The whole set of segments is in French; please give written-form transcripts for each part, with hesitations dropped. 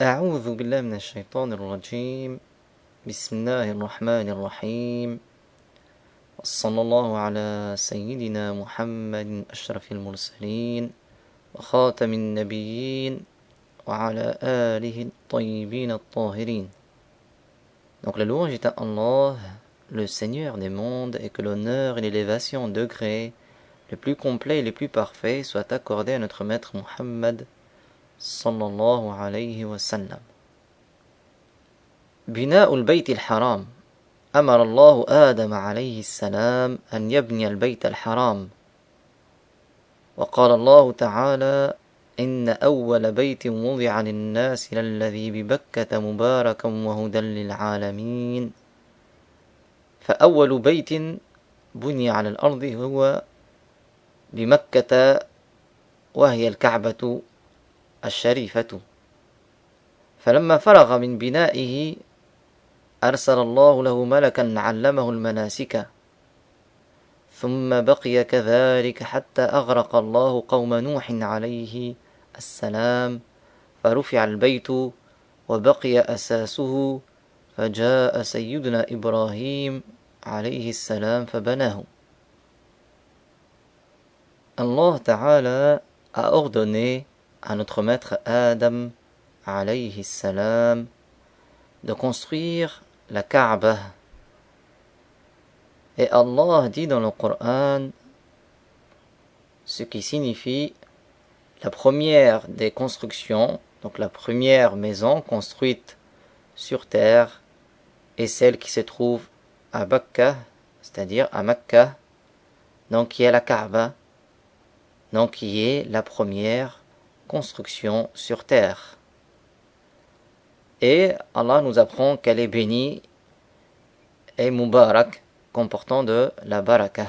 أعوذ بالله من الشيطان الرجيم. بسم الله الرحمن الرحيم. وصلى الله على سيدنا محمد أشرف المرسلين وخاتم النبيين وعلى آله الطيبين الطاهرين. Donc la louange est à Allah, le Seigneur des mondes, et que l'honneur et l'élévation en degrés les plus complets et les plus parfaits soient accordés à notre maître Muhammad sallallahu alayhi wa sallam. بناء البيت الحرام. أمر الله آدم عليه السلام أن يبني البيت الحرام، وقال الله تعالى: إن أول بيت وضع للناس للذي ببكة مباركا وهدى للعالمين. فأول بيت بني على الأرض هو بمكة، وهي الكعبة الشريفة. فلما فرغ من بنائه أرسل الله له ملكا علمه المناسك، ثم بقي كذلك حتى أغرق الله قوم نوح عليه السلام، فرفع البيت وبقي أساسه، فجاء سيدنا إبراهيم عليه السلام فبناه. Allah Ta'ala a ordonné à notre maître Adam alayhi salam de construire la Kaaba. Et Allah dit dans le Coran, ce qui signifie la première des constructions, donc la première maison construite sur terre, est celle qui se trouve à Bakka, c'est-à-dire à Mecca, donc qui est la Kaaba, donc qui est la première construction sur terre. Et Allah nous apprend qu'elle est bénie et Mubarak, comportant de la baraka.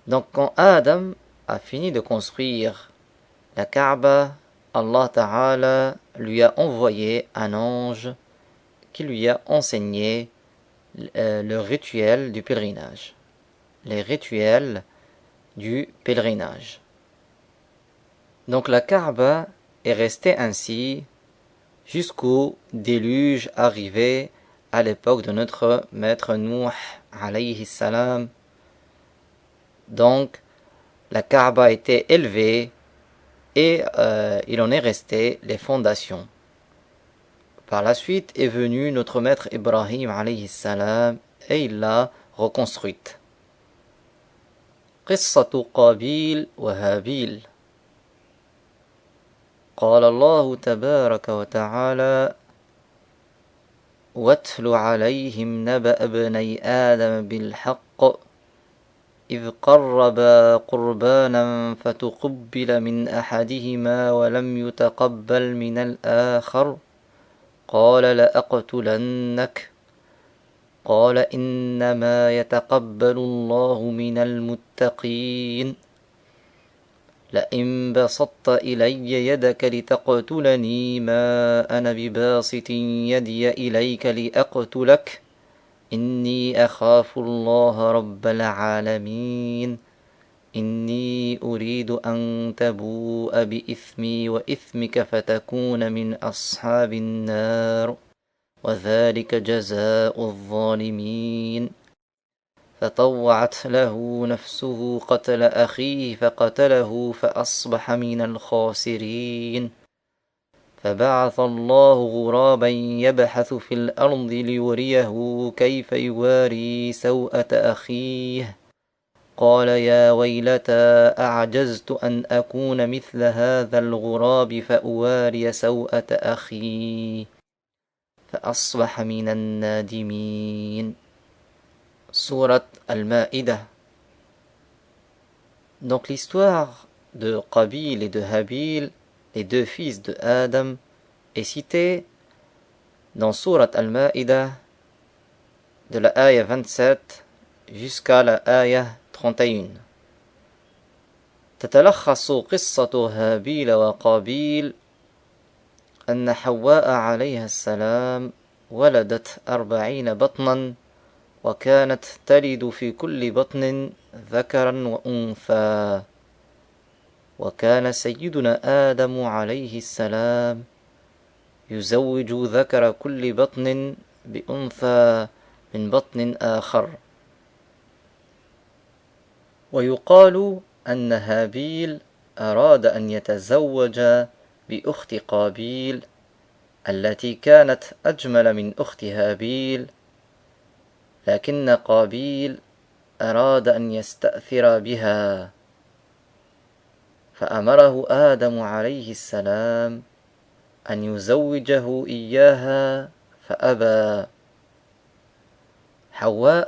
Donc quand Adam a fini de construire la Kaaba, Allah Ta'ala lui a envoyé un ange qui lui a enseigné le rituel du pèlerinage. Les rituels du pèlerinage. Donc la Kaaba est restée ainsi jusqu'au déluge arrivé à l'époque de notre maître Nuh alayhi salam. Donc la Kaaba a été élevée et il en est resté les fondations. Par la suite est venu notre maître Ibrahim alayhi salam et il l'a reconstruite. قصة قابيل وهابيل. قال الله تبارك وتعالى: واتل عليهم نبأ ابني آدم بالحق إذ قربا قربانا فتقبل من أحدهما ولم يتقبل من الآخر قال لأقتلنك قال إنما يتقبل الله من المتقين لئن بسطت إلي يدك لتقتلني ما أنا بباسط يدي إليك لأقتلك إني أخاف الله رب العالمين إني أريد أن تبوء بإثمي وإثمك فتكون من أصحاب النار وذلك جزاء الظالمين فطوعت له نفسه قتل أخيه فقتله فأصبح من الخاسرين فبعث الله غرابا يبحث في الأرض ليريه كيف يواري سوءة أخيه قال يا ويلتى أعجزت أن أكون مثل هذا الغراب فأواري سوءة أخي فأصبح من النادمين. Sourate Al-Ma'idah. Donc l'histoire de Qabil et de Habil, les deux fils de Adam, est citée dans Sourate Al-Ma'idah de la ayah 27 jusqu'à la ayah 31. تتلخص قصة هابيل وقابيل أن حواء عليها السلام ولدت 40 بطنا وكانت تلد في كل بطن ذكرا وأنثى وكان سيدنا آدم عليه السلام يزوج ذكر كل بطن بأنثى من بطن آخر. ويقال أن هابيل أراد أن يتزوج بأخت قابيل التي كانت أجمل من أخت هابيل، لكن قابيل أراد أن يستأثر بها، فأمره آدم عليه السلام أن يزوجه إياها فأبى. Hawa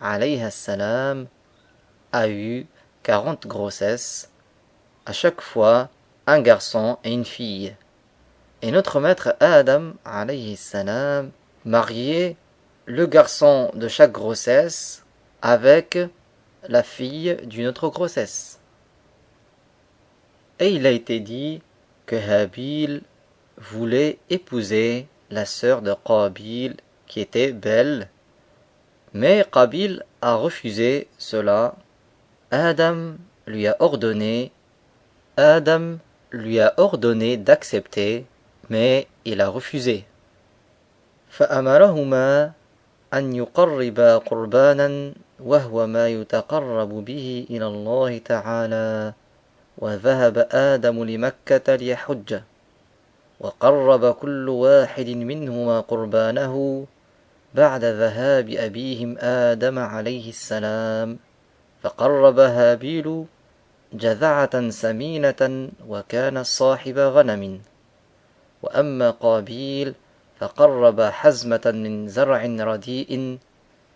alayha salam a eu 40 grossesses, à chaque fois un garçon et une fille. Et notre maître Adam alayhi salam mariait le garçon de chaque grossesse avec la fille d'une autre grossesse. Et il a été dit que Habil voulait épouser la sœur de Qabil qui était belle, mais Qabil a refusé cela. Adam lui a ordonné d'accepter, mais il a refusé. فأمرهما أن يقربا قربانا وهو ما يتقرب به إلى الله تعالى، وذهب آدم لمكة ليحج، وقرب كل واحد منهما قربانه بعد ذهاب أبيهم آدم عليه السلام، فقرب هابيل جذعة سمينة وكان صاحب غنم، وأما قابيل فقرب حزمة من زرع رديء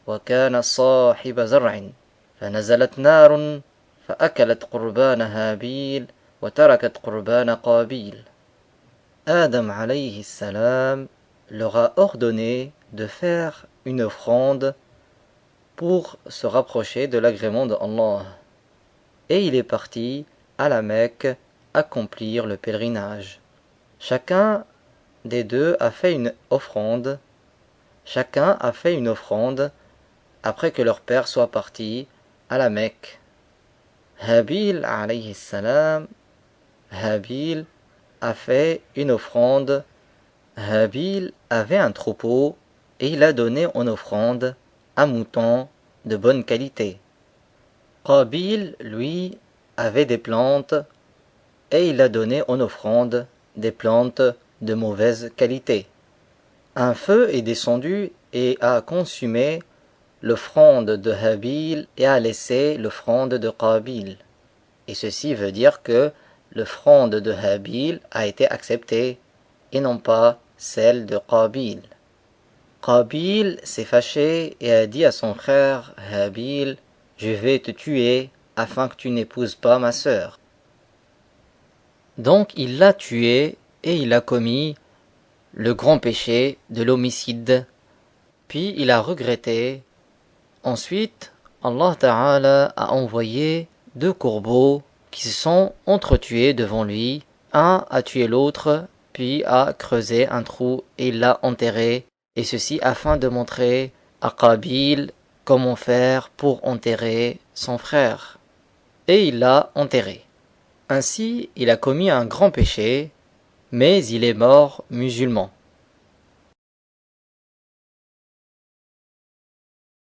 وكان صاحب زرع، فنزلت نار فأكلت قربان هابيل وتركت قربان قابيل. Adam alayhi salam leur a ordonné de faire une offrande pour se rapprocher de l'agrément de Allah. Et il est parti à la Mecque accomplir le pèlerinage. Chacun des deux a fait une offrande. Chacun a fait une offrande après que leur père soit parti à la Mecque. Habil alayhi salam, Habil a fait une offrande. Habil avait un troupeau et il a donné en offrande un mouton de bonne qualité. Qabil, lui, avait des plantes et il a donné en offrande des plantes de mauvaise qualité. Un feu est descendu et a consumé l'offrande de Habil et a laissé l'offrande de Qabil. Et ceci veut dire que l'offrande de Habil a été acceptée et non pas celle de Qabil. Qabil s'est fâché et a dit à son frère Habil: je vais te tuer afin que tu n'épouses pas ma sœur. Donc il l'a tué et il a commis le grand péché de l'homicide. Puis il a regretté. Ensuite, Allah Ta'ala a envoyé 2 corbeaux qui se sont entretués devant lui. Un a tué l'autre, puis a creusé un trou et l'a enterré, et ceci afin de montrer à Qabil comment faire pour enterrer son frère. Et il l'a enterré. Ainsi, il a commis un grand péché, mais il est mort musulman.